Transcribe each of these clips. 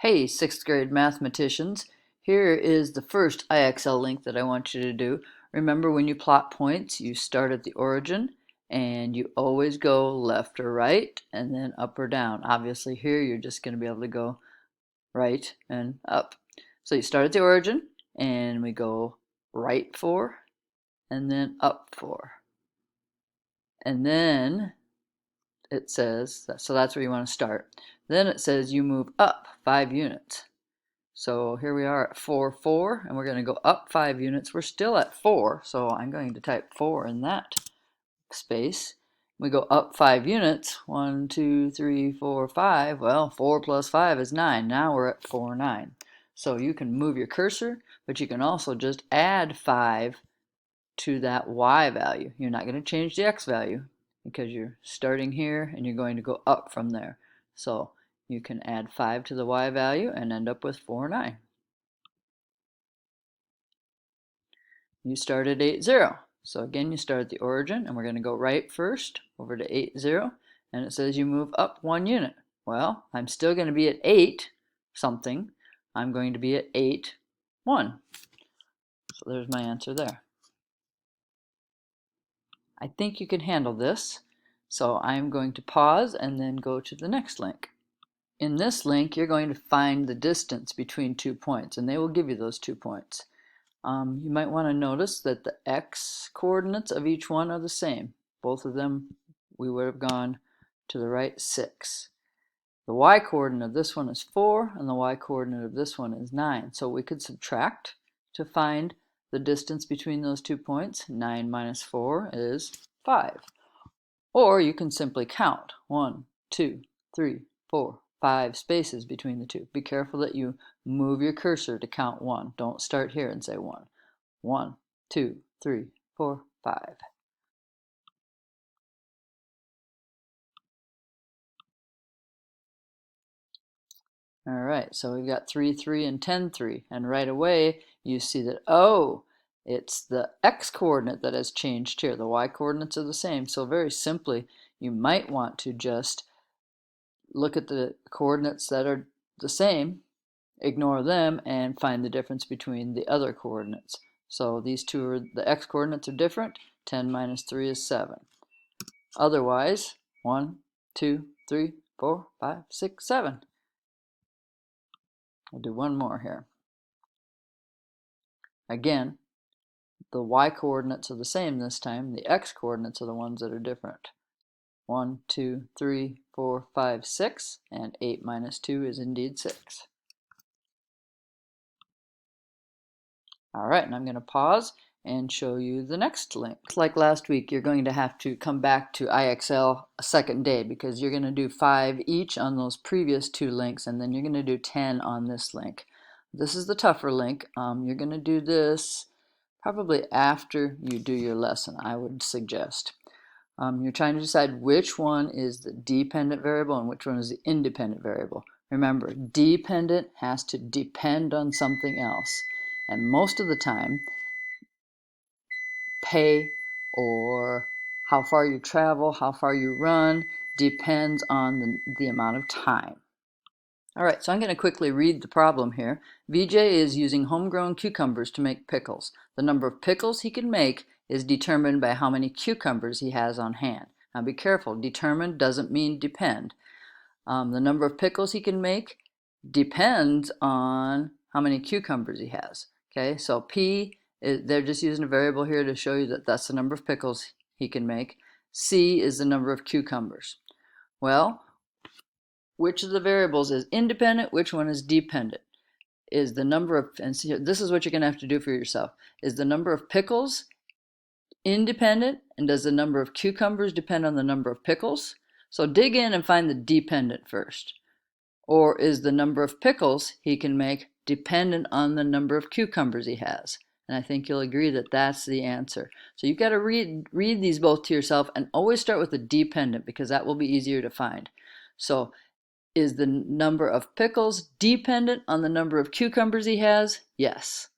Hey, sixth grade mathematicians. Here is the first IXL link that I want you to do. Remember, when you plot points, you start at the origin and you always go left or right and then up or down. Obviously here you're just going to be able to go right and up. So you start at the origin and we go right 4 and then up 4. And then it says, so that's where you want to start. Then it says you move up 5 units. So here we are at 4, 4, and we're going to go up 5 units. We're still at 4, so I'm going to type 4 in that space. We go up 5 units, 1, 2, 3, 4, 5. Well, 4 plus 5 is 9. Now we're at 4, 9. So you can move your cursor, but you can also just add 5 to that y value. You're not going to change the x value because you're starting here and you're going to go up from there. So you can add 5 to the y value and end up with 4, 9. You start at 8, 0. So again, you start at the origin, and we're going to go right first over to 8, 0, and it says you move up 1 unit. Well, I'm still going to be at 8 something. I'm going to be at 8, 1. So there's my answer there. I think you can handle this, so I'm going to pause and then go to the next link. In this link, you're going to find the distance between 2 points, and they will give you those 2 points. You might want to notice that the x coordinates of each one are the same. Both of them, we would have gone to the right 6. The y coordinate of this one is 4, and the y coordinate of this one is 9. So we could subtract to find the distance between those 2 points. 9 minus 4 is 5. Or you can simply count 1, 2, 3, 4, 5 spaces between the two. Be careful that you move your cursor to count 1. Don't start here and say 1. 1, 2, 3, 4, 5. All right, so we've got 3, 3, and 10, 3. And right away, you see that, oh, it's the x-coordinate that has changed here. The y-coordinates are the same. So very simply, you might want to just look at the coordinates that are the same, ignore them, and find the difference between the other coordinates. So these two are, the x-coordinates are different. 10 minus 3 is 7. Otherwise, 1, 2, 3, 4, 5, 6, 7. I'll do one more here. Again, the y-coordinates are the same this time. The x-coordinates are the ones that are different. 1, 2, 3, 4, 5, 6, and 8 minus 2 is indeed 6. All right, and I'm going to pause and show you the next link. Like last week, you're going to have to come back to IXL a second day because you're going to do 5 each on those previous 2 links, and then you're going to do 10 on this link. This is the tougher link. You're going to do this probably after you do your lesson, I would suggest. You're trying to decide which one is the dependent variable and which one is the independent variable. Remember, dependent has to depend on something else. And most of the time, pay or how far you travel, how far you run, depends on the amount of time. All right, so I'm going to quickly read the problem here. VJ is using homegrown cucumbers to make pickles. The number of pickles he can make is determined by how many cucumbers he has on hand. Now be careful, determined doesn't mean depend. The number of pickles he can make depends on how many cucumbers he has. Okay, so P, they're just using a variable here to show you that that's the number of pickles he can make. C is the number of cucumbers. Well, which of the variables is independent, which one is dependent? Is the number of, and see, this is what you're going to have to do for yourself. Is the number of pickles independent, and does the number of cucumbers depend on the number of pickles? So dig in and find the dependent first. Or is the number of pickles he can make dependent on the number of cucumbers he has? And I think you'll agree that that's the answer. So you've got to read these both to yourself and always start with the dependent because that will be easier to find. So is the number of pickles dependent on the number of cucumbers he has? Yes.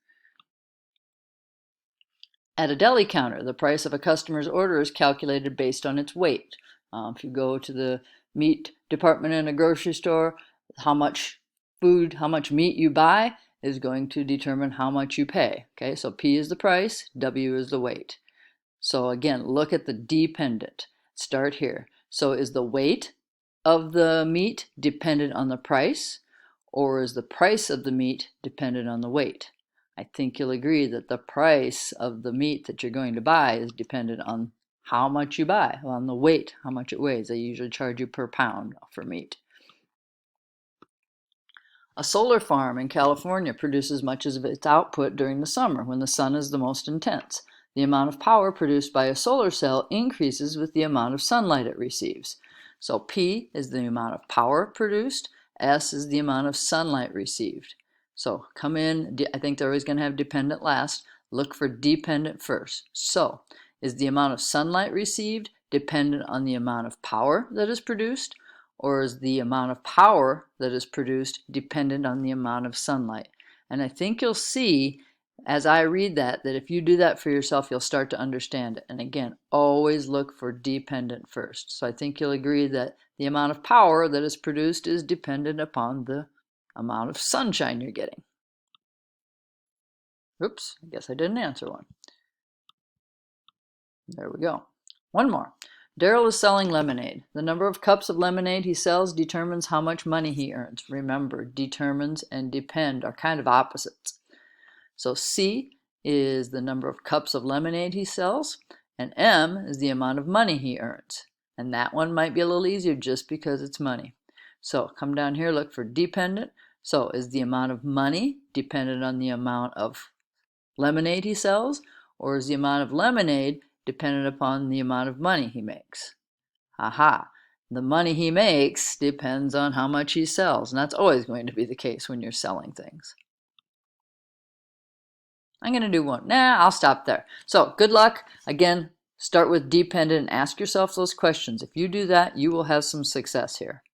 At a deli counter, the price of a customer's order is calculated based on its weight. If you go to the meat department in a grocery store, how much food, how much meat you buy is going to determine how much you pay. Okay, so P is the price, W is the weight. So again, look at the dependent. Start here. So is the weight of the meat dependent on the price, or is the price of the meat dependent on the weight? I think you'll agree that the price of the meat that you're going to buy is dependent on how much you buy, on the weight, how much it weighs. They usually charge you per pound for meat. A solar farm in California produces much of its output during the summer when the sun is the most intense. The amount of power produced by a solar cell increases with the amount of sunlight it receives. So P is the amount of power produced, S is the amount of sunlight received. So come in, I think they're always going to have dependent last. Look for dependent first. So is the amount of sunlight received dependent on the amount of power that is produced? Or is the amount of power that is produced dependent on the amount of sunlight? And I think you'll see as I read that if you do that for yourself, you'll start to understand it. And again, always look for dependent first. So I think you'll agree that the amount of power that is produced is dependent upon the amount of sunshine you're getting. Oops, I guess I didn't answer one. There we go. One more. Daryl is selling lemonade. The number of cups of lemonade he sells determines how much money he earns. Remember, determines and depend are kind of opposites. So C is the number of cups of lemonade he sells, and M is the amount of money he earns. And that one might be a little easier just because it's money. So come down here, look for dependent. So is the amount of money dependent on the amount of lemonade he sells, or is the amount of lemonade dependent upon the amount of money he makes? Aha! The money he makes depends on how much he sells, and that's always going to be the case when you're selling things. I'm going to do one. I'll stop there. So good luck. Again, start with dependent and ask yourself those questions. If you do that, you will have some success here.